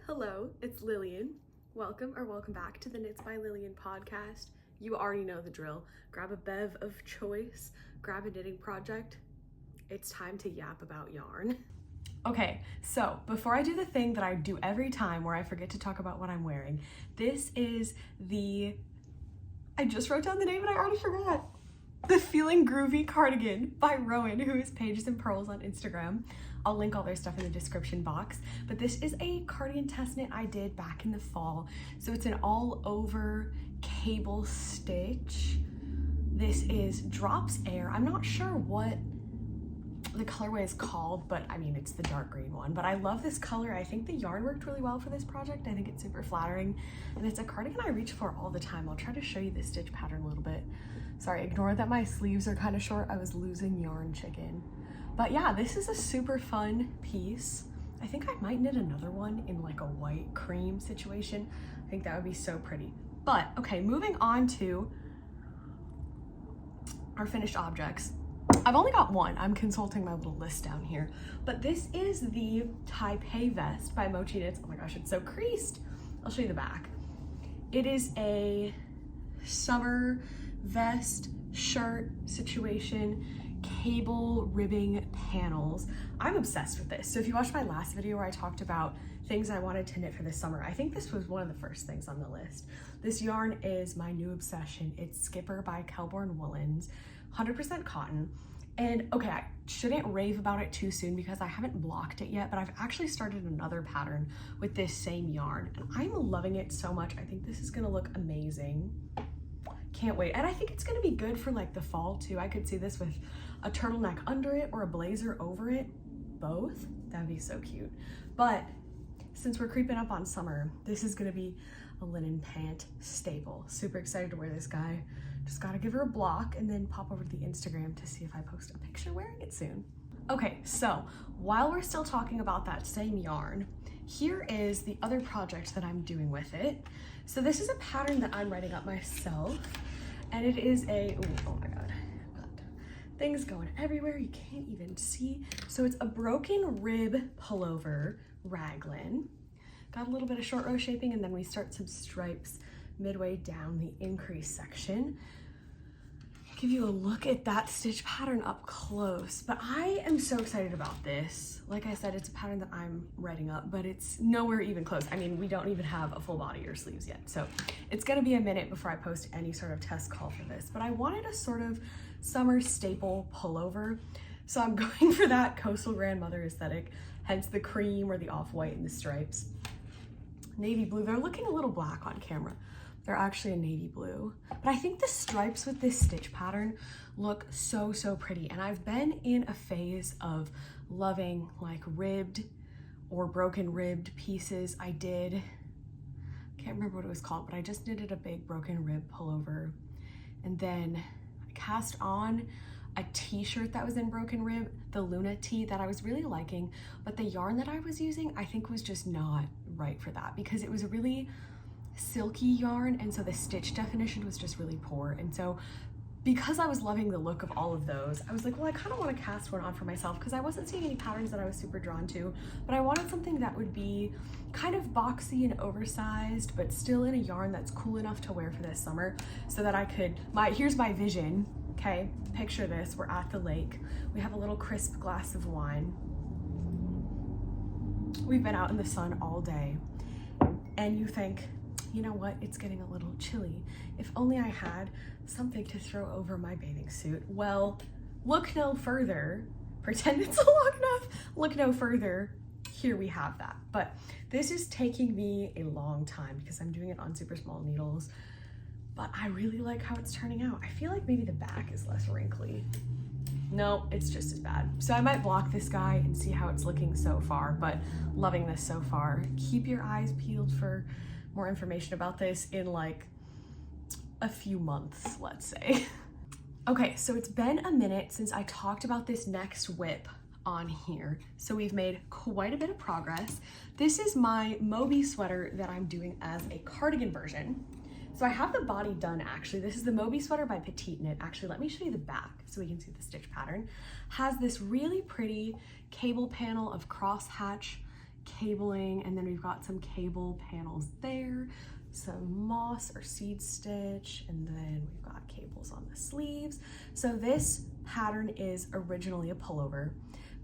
hello, it's Lillian. Welcome back to the Knits by Lillian podcast. You already know the drill. Grab a bev of choice, grab a knitting project. It's time to yap about yarn. Okay, so before I do the thing that I do every time where I forget to talk about what I'm wearing, this is I just wrote down the name and I already forgot. The Feeling Groovy cardigan by Rowan, who is Pages and Pearls on Instagram. I'll link all their stuff in the description box, but this is a cardigan test knit I did back in the fall. So it's an all over cable stitch. This is Drops Air. I'm not sure what the colorway is called, but I mean, it's the dark green one, but I love this color. I think the yarn worked really well for this project. I think it's super flattering, and it's a cardigan I reach for all the time. I'll try to show you the stitch pattern a little bit. Sorry, ignore that my sleeves are kind of short. I was losing yarn chicken. But yeah, this is a super fun piece. I think I might knit another one in like a white cream situation. I think that would be so pretty. But okay, moving on to our finished objects. I've only got one. I'm consulting my little list down here. But this is the Taipei vest by Mochi Knits. Oh my gosh, it's so creased. I'll show you the back. It is a summer vest shirt situation, cable ribbing panels. I'm obsessed with this. So if you watched my last video where I talked about things I wanted to knit for this summer, I think this was one of the first things on the list. This yarn is my new obsession. It's Skipper by Kelbourne Woolens, 100% cotton. And okay, I shouldn't rave about it too soon because I haven't blocked it yet, but I've actually started another pattern with this same yarn and I'm loving it so much. I think this is gonna look amazing. Can't wait. And I think it's gonna be good for like the fall too. I could see this with a turtleneck under it or a blazer over it. Both, that'd be so cute. But since we're creeping up on summer, this is gonna be a linen pant staple. Super excited to wear this guy. Just gotta give her a block and then pop over to the Instagram to see if I post a picture wearing it soon. Okay, so while we're still talking about that same yarn, here is the other project that I'm doing with it. So this is a pattern that I'm writing up myself, and it is oh my God, things going everywhere, you can't even see. So it's a broken rib pullover raglan. Got a little bit of short row shaping, and then we start some stripes midway down the increase section. Give you a look at that stitch pattern up close, but I am so excited about this. Like I said, it's a pattern that I'm writing up, but it's nowhere even close. I mean, we don't even have a full body or sleeves yet, so it's gonna be a minute before I post any sort of test call for this, but I wanted a sort of summer staple pullover, so I'm going for that coastal grandmother aesthetic, hence the cream or the off-white and the stripes. Navy blue, they're looking a little black on camera. They're actually a navy blue, but I think the stripes with this stitch pattern look so, so pretty. And I've been in a phase of loving like ribbed or broken ribbed pieces. I can't remember what it was called, but I just knitted a big broken rib pullover. And then I cast on a t-shirt that was in broken rib, the Luna tee that I was really liking, but the yarn that I was using, I think was just not right for that because it was a really silky yarn, and so the stitch definition was just really poor. And so because I was loving the look of all of those, I was like, well, I kind of want to cast one on for myself because I wasn't seeing any patterns that I was super drawn to, but I wanted something that would be kind of boxy and oversized, but still in a yarn that's cool enough to wear for this summer so that I could, here's my vision, okay? Picture this, we're at the lake. We have a little crisp glass of wine. We've been out in the sun all day, and you think, you know what, it's getting a little chilly. If only I had something to throw over my bathing suit. Well, look no further. Pretend it's long enough. Look no further. Here we have that. But this is taking me a long time because I'm doing it on super small needles, but I really like how it's turning out. I feel like maybe the back is less wrinkly. No, it's just as bad. So I might block this guy and see how it's looking so far, but loving this so far. Keep your eyes peeled for more information about this in like a few months, let's say. Okay, so it's been a minute since I talked about this next WIP on here. So we've made quite a bit of progress. This is my Moby sweater that I'm doing as a cardigan version. So I have the body done actually. This is the Moby sweater by Petiteknit. Actually, let me show you the back so we can see the stitch pattern. Has this really pretty cable panel of crosshatch cabling, and then we've got some cable panels there, some moss or seed stitch, and then we've got cables on the sleeves. So this pattern is originally a pullover,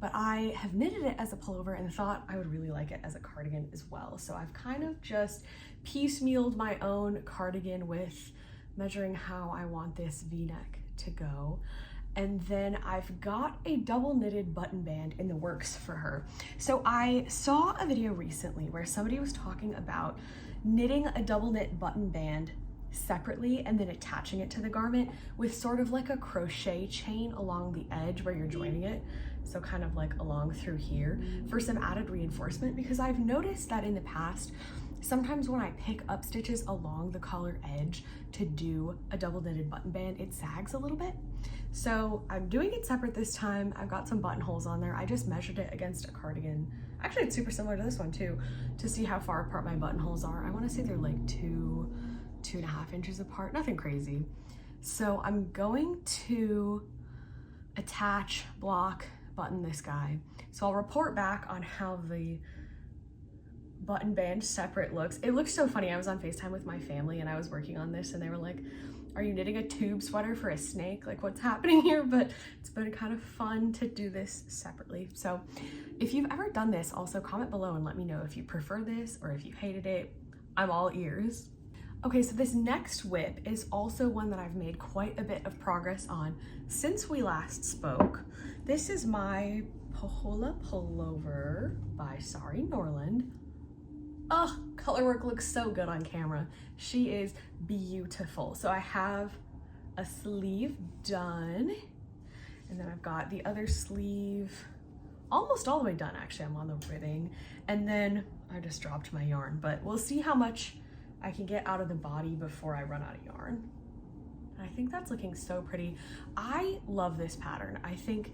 but I have knitted it as a pullover and thought I would really like it as a cardigan as well. So I've kind of just piecemealed my own cardigan with measuring how I want this V-neck to go. And then I've got a double knitted button band in the works for her. So I saw a video recently where somebody was talking about knitting a double knit button band separately and then attaching it to the garment with sort of like a crochet chain along the edge where you're joining it. So kind of like along through here for some added reinforcement, because I've noticed that in the past, sometimes when I pick up stitches along the collar edge to do a double knitted button band, it sags a little bit. So I'm doing it separate this time. I've got some buttonholes on there. I just measured it against a cardigan. Actually, it's super similar to this one too, to see how far apart my buttonholes are. I want to say they're like 2.5 inches apart, nothing crazy. So I'm going to attach, block, button this guy. So I'll report back on how the button band separate looks. It looks so funny. I was on FaceTime with my family and I was working on this and they were like, are you knitting a tube sweater for a snake? Like, what's happening here? But it's been kind of fun to do this separately. So if you've ever done this, also comment below and let me know if you prefer this or if you hated it. I'm all ears. Okay, so this next WIP is also one that I've made quite a bit of progress on since we last spoke. This is my Pahola pullover by Sari Norland. Oh, color work looks so good on camera. She is beautiful. So I have a sleeve done, and then I've got the other sleeve almost all the way done. Actually, I'm on the ribbing, and then I just dropped my yarn, but we'll see how much I can get out of the body before I run out of yarn. And I think that's looking so pretty. I love this pattern. I think,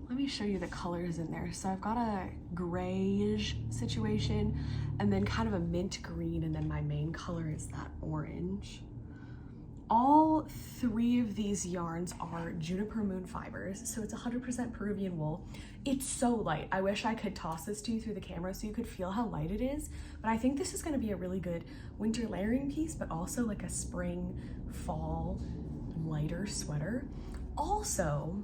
let me show you the colors in there. So I've got a grayish situation and then kind of a mint green, and then my main color is that orange. All three of these yarns are juniper moon fibers, so it's 100% Peruvian wool. It's so light. I wish I could toss this to you through the camera so you could feel how light it is, but I think this is gonna be a really good winter layering piece, but also like a spring, fall, lighter sweater. Also,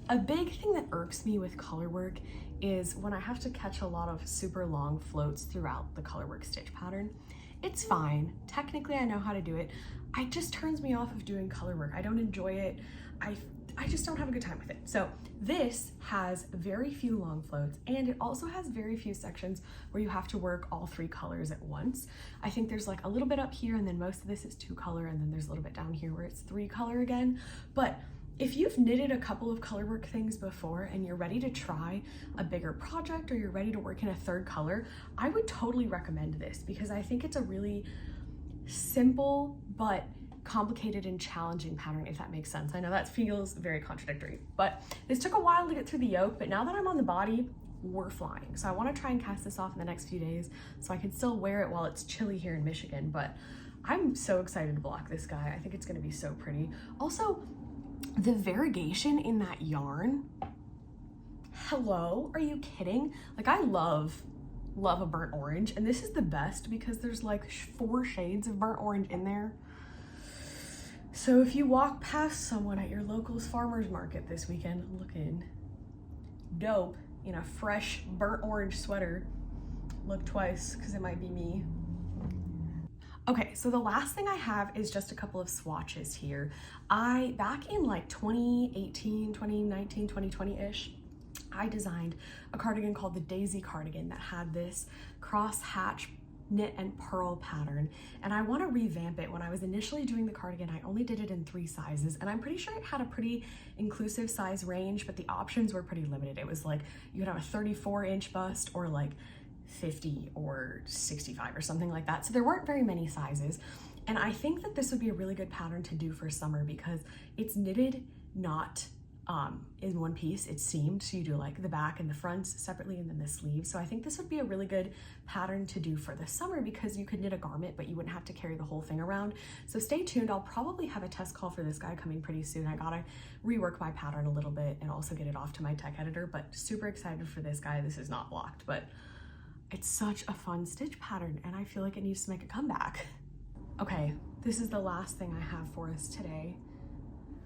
a big thing that irks me with color work is when I have to catch a lot of super long floats throughout the color work stitch pattern. It's fine. Technically, I know how to do it. It just turns me off of doing color work. I don't enjoy it. I just don't have a good time with it. So this has very few long floats, and it also has very few sections where you have to work all three colors at once. I think there's like a little bit up here, and then most of this is 2 color, and then there's a little bit down here where it's 3 color again. But if you've knitted a couple of color work things before and you're ready to try a bigger project, or you're ready to work in a 3rd color, I would totally recommend this, because I think it's a really simple but complicated and challenging pattern, if that makes sense. I know that feels very contradictory, but this took a while to get through the yoke, but now that I'm on the body, we're flying. So I want to try and cast this off in the next few days so I can still wear it while it's chilly here in Michigan. But I'm so excited to block this guy. I think it's going to be so pretty. Also, the variegation in that yarn, hello, are you kidding? Like, I love a burnt orange, and this is the best because there's like 4 shades of burnt orange in there. So if you walk past someone at your local farmer's market this weekend looking dope in a fresh burnt orange sweater, look twice, because it might be me. Okay, so the last thing I have is just a couple of swatches here. Back in like 2018, 2019, 2020-ish, I designed a cardigan called the Daisy cardigan that had this cross hatch knit and purl pattern, and I want to revamp it. When I was initially doing the cardigan, I only did it in 3 sizes, and I'm pretty sure it had a pretty inclusive size range, but the options were pretty limited. It was like you could have a 34-inch bust or like 50 or 65 or something like that. So there weren't very many sizes, and I think that this would be a really good pattern to do for summer because it's knitted not in one piece, it's seamed, so you do like the back and the fronts separately and then the sleeves. So I think this would be a really good pattern to do for the summer because you could knit a garment but you wouldn't have to carry the whole thing around. So stay tuned. I'll probably have a test call for this guy coming pretty soon. I gotta rework my pattern a little bit and also get it off to my tech editor, but super excited for this guy. This is not blocked, but It's such a fun stitch pattern and I feel like it needs to make a comeback. Okay, this is the last thing I have for us today.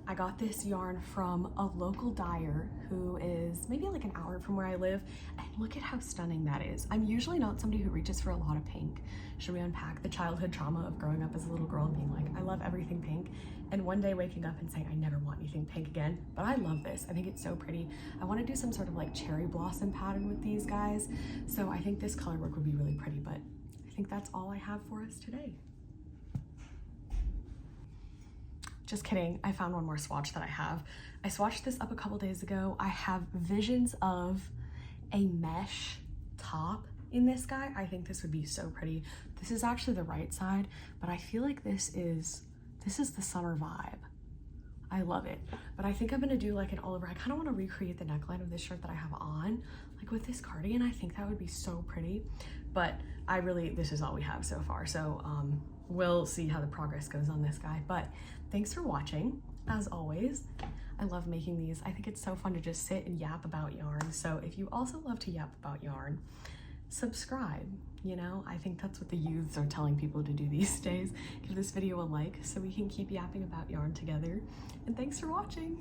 I got this yarn from a local dyer who is maybe like an hour from where I live, and look at how stunning that is. I'm usually not somebody who reaches for a lot of pink. Should we unpack the childhood trauma of growing up as a little girl and being like, I love everything pink, and one day waking up and saying I never want anything pink again? But I love this. I think it's so pretty. I want to do some sort of like cherry blossom pattern with these guys, so I think this color work would be really pretty, but I think that's all I have for us today. Just kidding, I found one more swatch that I have. I swatched this up a couple days ago. I have visions of a mesh top in this guy. I think this would be so pretty. This is actually the right side, but I feel like this is the summer vibe. I love it. But I think I'm gonna do like an all over. I kind of want to recreate the neckline of this shirt that I have on, like with this cardigan. I think that would be so pretty. But this is all we have so far. So we'll see how the progress goes on this guy. But thanks for watching. As always, I love making these. I think it's so fun to just sit and yap about yarn. So if you also love to yap about yarn, subscribe. You know, I think that's what the youths are telling people to do these days. Give this video a like so we can keep yapping about yarn together. And thanks for watching.